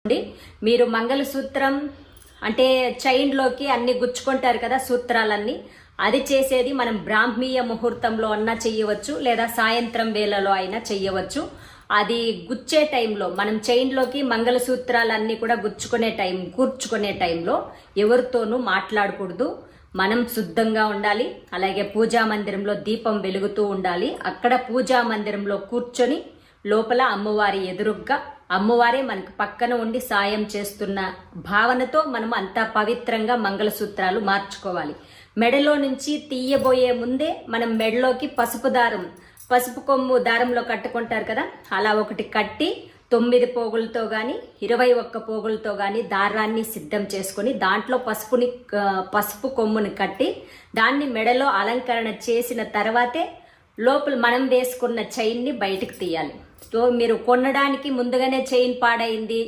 మీరు మంగళసూత్రం అంటే చైన్లోకి అన్ని గుచ్చుకుంటారు కదా సూత్రాలన్నీ. అది చేసేది మనం బ్రాహ్మీయ ముహూర్తంలో అన్నా చెయ్యవచ్చు, లేదా సాయంత్రం వేళలో అయినా చెయ్యవచ్చు. అది గుచ్చే టైంలో మనం చైన్లోకి మంగళసూత్రాలన్నీ కూడా కూర్చుకునే టైంలో ఎవరితోనూ మాట్లాడకూడదు. మనం శుద్ధంగా ఉండాలి. అలాగే పూజా మందిరంలో దీపం వెలుగుతూ ఉండాలి. అక్కడ పూజా మందిరంలో కూర్చొని లోపల అమ్మవారి ఎదురుగ్గా అమ్మవారే మనకు పక్కన ఉండి సాయం చేస్తున్న భావనతో మనం అంతా పవిత్రంగా మంగళసూత్రాలు మార్చుకోవాలి. మెడలో నుంచి తీయబోయే ముందే మనం మెడలోకి పసుపు కొమ్ము దారంలో కట్టుకుంటారు కదా, అలా ఒకటి కట్టి 9 పోగులతో గాని 21 పోగులతో గాని దారాన్ని సిద్ధం చేసుకొని దాంట్లో పసుపు కొమ్ముని కట్టి దాన్ని మెడలో అలంకరణ చేసిన తర్వాతే లోపల మనం వేసుకున్న చైన్ని బయటకు తీయాలి. సో మీరు కొనడానికి ముందుగానే చైన్ పాడైంది,